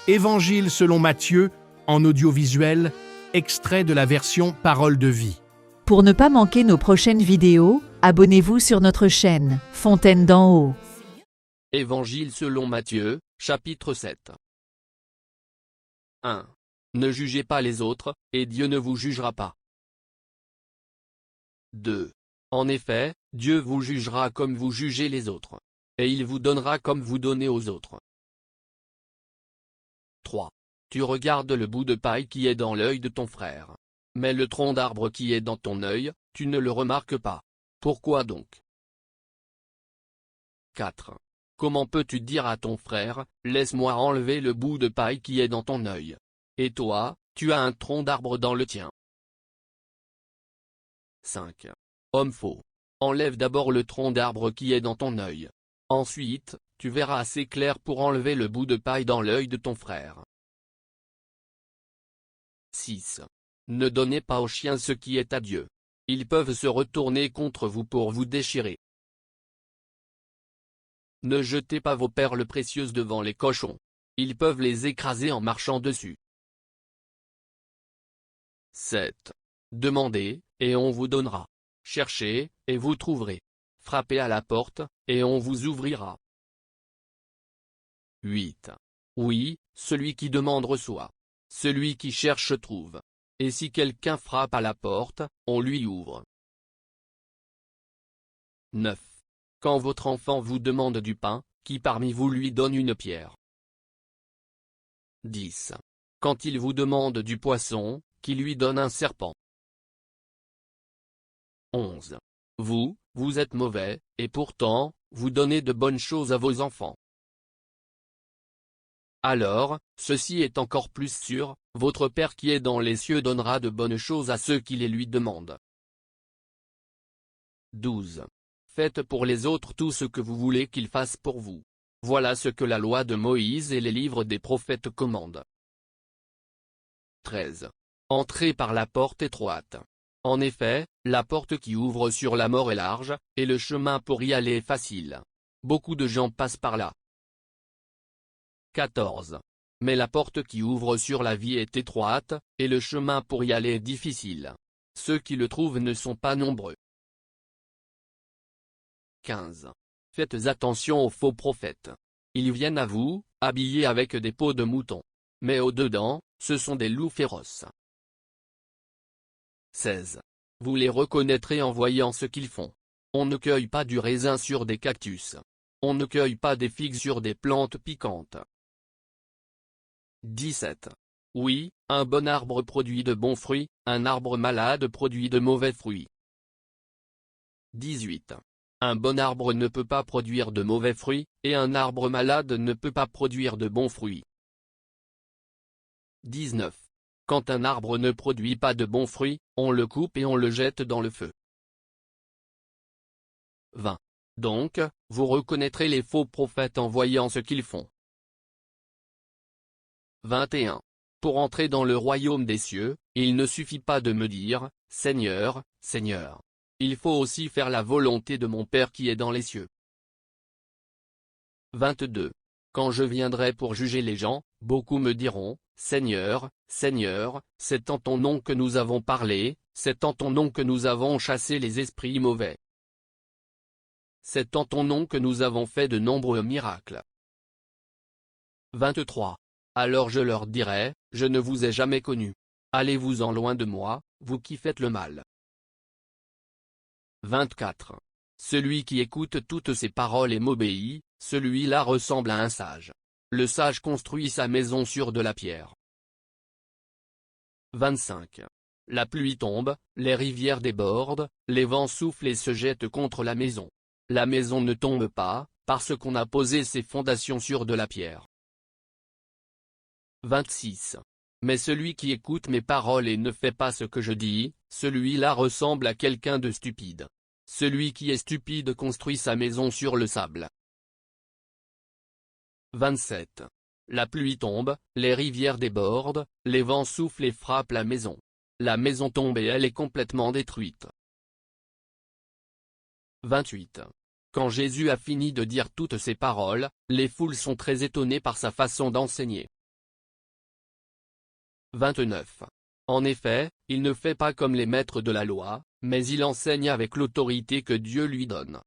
Évangile selon Matthieu, en audiovisuel, extrait de la version Parole de vie. Pour ne pas manquer nos prochaines vidéos, abonnez-vous sur notre chaîne Fontaine d'en haut. Évangile selon Matthieu, chapitre 7. 1. Ne jugez pas les autres, et Dieu ne vous jugera pas. 2. En effet, Dieu vous jugera comme vous jugez les autres. Et il vous donnera comme vous donnez aux autres. 3. Tu regardes le bout de paille qui est dans l'œil de ton frère. Mais le tronc d'arbre qui est dans ton œil, tu ne le remarques pas. Pourquoi donc? 4. Comment peux-tu dire à ton frère, laisse-moi enlever le bout de paille qui est dans ton œil? Et toi, tu as un tronc d'arbre dans le tien. 5. Homme faux. Enlève d'abord le tronc d'arbre qui est dans ton œil. Ensuite, tu verras assez clair pour enlever le bout de paille dans l'œil de ton frère. 6. Ne donnez pas aux chiens ce qui est à Dieu. Ils peuvent se retourner contre vous pour vous déchirer. Ne jetez pas vos perles précieuses devant les cochons. Ils peuvent les écraser en marchant dessus. 7. Demandez, et on vous donnera. Cherchez, et vous trouverez. Frappez à la porte, et on vous ouvrira. 8. Oui, celui qui demande reçoit. Celui qui cherche trouve. Et si quelqu'un frappe à la porte, on lui ouvre. 9. Quand votre enfant vous demande du pain, qui parmi vous lui donne une pierre? 10. Quand il vous demande du poisson, qui lui donne un serpent? 11. Vous êtes mauvais, et pourtant, vous donnez de bonnes choses à vos enfants. Alors, ceci est encore plus sûr, votre Père qui est dans les cieux donnera de bonnes choses à ceux qui les lui demandent. 12. Faites pour les autres tout ce que vous voulez qu'ils fassent pour vous. Voilà ce que la loi de Moïse et les livres des prophètes commandent. 13. Entrez par la porte étroite. En effet, la porte qui ouvre sur la mort est large, et le chemin pour y aller est facile. Beaucoup de gens passent par là. 14. Mais la porte qui ouvre sur la vie est étroite, et le chemin pour y aller est difficile. Ceux qui le trouvent ne sont pas nombreux. 15. Faites attention aux faux prophètes. Ils viennent à vous, habillés avec des peaux de mouton. Mais au-dedans, ce sont des loups féroces. 16. Vous les reconnaîtrez en voyant ce qu'ils font. On ne cueille pas du raisin sur des cactus. On ne cueille pas des figues sur des plantes piquantes. 17. Oui, un bon arbre produit de bons fruits, un arbre malade produit de mauvais fruits. 18. Un bon arbre ne peut pas produire de mauvais fruits, et un arbre malade ne peut pas produire de bons fruits. 19. Quand un arbre ne produit pas de bons fruits, on le coupe et on le jette dans le feu. 20. Donc, vous reconnaîtrez les faux prophètes en voyant ce qu'ils font. 21. Pour entrer dans le royaume des cieux, il ne suffit pas de me dire, Seigneur, Seigneur. Il faut aussi faire la volonté de mon Père qui est dans les cieux. 22. Quand je viendrai pour juger les gens, beaucoup me diront, Seigneur, Seigneur, c'est en ton nom que nous avons parlé, c'est en ton nom que nous avons chassé les esprits mauvais. C'est en ton nom que nous avons fait de nombreux miracles. 23. Alors je leur dirai, je ne vous ai jamais connus. Allez-vous-en loin de moi, vous qui faites le mal. 24. Celui qui écoute toutes ces paroles et m'obéit, celui-là ressemble à un sage. Le sage construit sa maison sur de la pierre. 25. La pluie tombe, les rivières débordent, les vents soufflent et se jettent contre la maison. La maison ne tombe pas, parce qu'on a posé ses fondations sur de la pierre. 26. Mais celui qui écoute mes paroles et ne fait pas ce que je dis, celui-là ressemble à quelqu'un de stupide. Celui qui est stupide construit sa maison sur le sable. 27. La pluie tombe, les rivières débordent, les vents soufflent et frappent la maison. La maison tombe et elle est complètement détruite. 28. Quand Jésus a fini de dire toutes ces paroles, les foules sont très étonnées par sa façon d'enseigner. 29. En effet, il ne fait pas comme les maîtres de la loi, mais il enseigne avec l'autorité que Dieu lui donne.